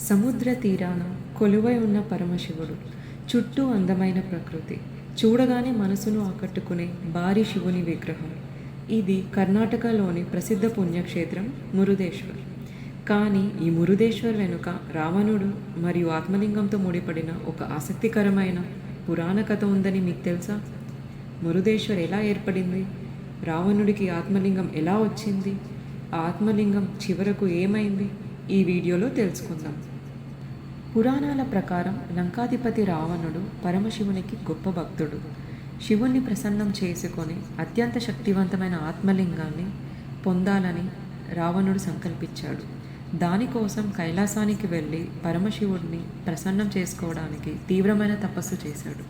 సముద్ర తీరాన కొలువై ఉన్న పరమశివుడు. చుట్టూ అందమైన ప్రకృతి. చూడగానే మనసును ఆకట్టుకునే భారీ శివుని విగ్రహం. ఇది కర్ణాటకలోని ప్రసిద్ధ పుణ్యక్షేత్రం మురుదేశ్వర్. కానీ ఈ మురుదేశ్వర్ వెనుక రావణుడు మరియు ఆత్మలింగంతో ముడిపడిన ఒక ఆసక్తికరమైన పురాణ కథ ఉందని మీకు తెలుసా? మురుదేశ్వర్ ఎలా ఏర్పడింది? రావణుడికి ఆత్మలింగం ఎలా వచ్చింది? ఆ ఆత్మలింగం చివరకు ఏమైంది? ఈ వీడియోలో తెలుసుకుందాం. పురాణాల ప్రకారం లంకాధిపతి రావణుడు పరమశివునికి గొప్ప భక్తుడు. శివుణ్ణి ప్రసన్నం చేసుకొని అత్యంత శక్తివంతమైన ఆత్మలింగాన్ని పొందాలని రావణుడు సంకల్పించాడు. దానికోసం కైలాసానికి వెళ్ళి పరమశివుడిని ప్రసన్నం చేసుకోవడానికి తీవ్రమైన తపస్సు చేశాడు.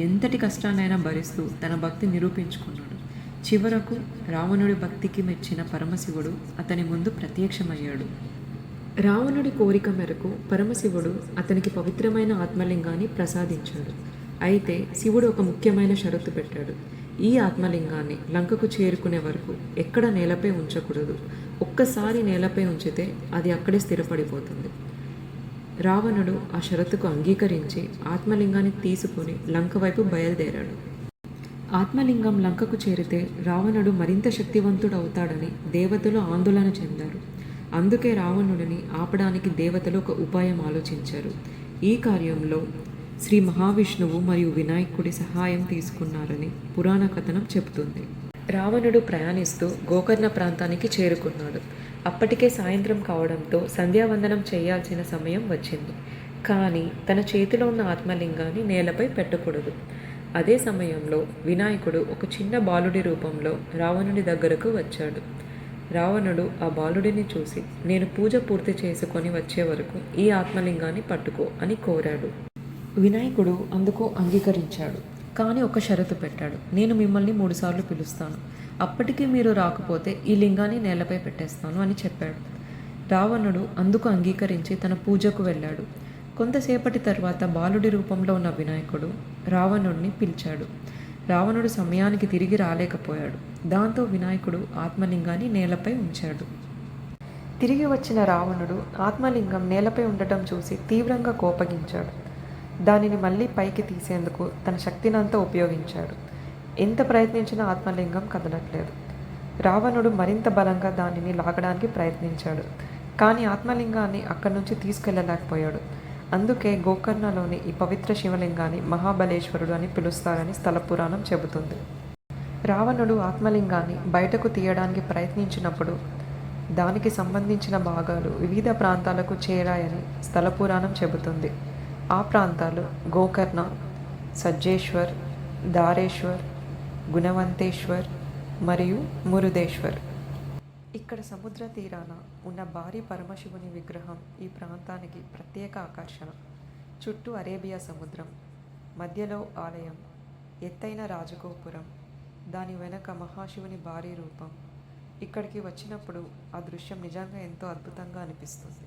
ఎంతటి కష్టాన్నైనా భరిస్తూ తన భక్తి నిరూపించుకున్నాడు. చివరకు రావణుడి భక్తికి మెచ్చిన పరమశివుడు అతని ముందు ప్రత్యక్షమయ్యాడు. రావణుడి కోరిక మేరకు పరమశివుడు అతనికి పవిత్రమైన ఆత్మలింగాన్ని ప్రసాదించాడు. అయితే శివుడు ఒక ముఖ్యమైన షరతు పెట్టాడు. ఈ ఆత్మలింగాన్ని లంకకు చేరుకునే వరకు ఎక్కడ నేలపై ఉంచకూడదు. ఒక్కసారి నేలపై ఉంచితే అది అక్కడే స్థిరపడిపోతుంది. రావణుడు ఆ షరతుకు అంగీకరించి ఆత్మలింగాన్ని తీసుకుని లంక వైపు బయలుదేరాడు. ఆత్మలింగం లంకకు చేరితే రావణుడు మరింత శక్తివంతుడవుతాడని దేవతలు ఆందోళన చెందారు. అందుకే రావణుడిని ఆపడానికి దేవతలు ఒక ఉపాయం ఆలోచించారు. ఈ కార్యంలో శ్రీ మహావిష్ణువు మరియు వినాయకుడి సహాయం తీసుకున్నారని పురాణ కథనం చెబుతుంది. రావణుడు ప్రయాణిస్తూ గోకర్ణ ప్రాంతానికి చేరుకున్నాడు. అప్పటికే సాయంత్రం కావడంతో సంధ్యావందనం చేయాల్సిన సమయం వచ్చింది. కానీ తన చేతిలో ఉన్న ఆత్మలింగాన్ని నేలపై పెట్టకూడదు. అదే సమయంలో వినాయకుడు ఒక చిన్న బాలుడి రూపంలో రావణుడి దగ్గరకు వచ్చాడు. రావణుడు ఆ బాలుడిని చూసి, నేను పూజ పూర్తి చేసుకొని వచ్చే వరకు ఈ ఆత్మలింగాన్ని పట్టుకో అని కోరాడు. వినాయకుడు అందుకు అంగీకరించాడు. కానీ ఒక షరతు పెట్టాడు. నేను మిమ్మల్ని 3 సార్లు పిలుస్తాను. అప్పటికీ మీరు రాకపోతే ఈ లింగాన్ని నేలపై పెట్టేస్తాను అని చెప్పాడు. రావణుడు అందుకు అంగీకరించి తన పూజకు వెళ్ళాడు. కొంతసేపటి తర్వాత బాలుడి రూపంలో ఉన్న వినాయకుడు రావణుడిని పిలిచాడు. రావణుడు సమయానికి తిరిగి రాలేకపోయాడు. దాంతో వినాయకుడు ఆత్మలింగాన్ని నేలపై ఉంచాడు. తిరిగి వచ్చిన రావణుడు ఆత్మలింగం నేలపై ఉండటం చూసి తీవ్రంగా కోపగించాడు. దానిని మళ్ళీ పైకి తీసేందుకు తన శక్తినంతా ఉపయోగించాడు. ఎంత ప్రయత్నించినా ఆత్మలింగం కదలట్లేదు. రావణుడు మరింత బలంగా దానిని లాగడానికి ప్రయత్నించాడు. కానీ ఆత్మలింగాన్ని అక్కడి నుంచి తీసుకెళ్లలేకపోయాడు. అందుకే గోకర్ణలోని ఈ పవిత్ర శివలింగాన్ని మహాబలేశ్వరుడు అని పిలుస్తారని స్థల పురాణం చెబుతుంది. రావణుడు ఆత్మలింగాన్ని బయటకు తీయడానికి ప్రయత్నించినప్పుడు దానికి సంబంధించిన భాగాలు వివిధ ప్రాంతాలకు చేరాయని స్థల పురాణం చెబుతుంది. ఆ ప్రాంతాలు గోకర్ణ, సజ్జేశ్వర్, దారేశ్వర్, గుణవంతేశ్వర్ మరియు మురుదేశ్వర్. ఇక్కడ సముద్ర తీరాన ఉన్న భారీ పరమశివుని విగ్రహం ఈ ప్రాంతానికి ప్రత్యేక ఆకర్షణ. చుట్టూ అరేబియా సముద్రం, మధ్యలో ఆలయం, ఎత్తైన రాజగోపురం, దాని వెనక మహాశివుని భారీ రూపం. ఇక్కడికి వచ్చినప్పుడు ఆ దృశ్యం నిజంగా ఎంతో అద్భుతంగా అనిపిస్తుంది.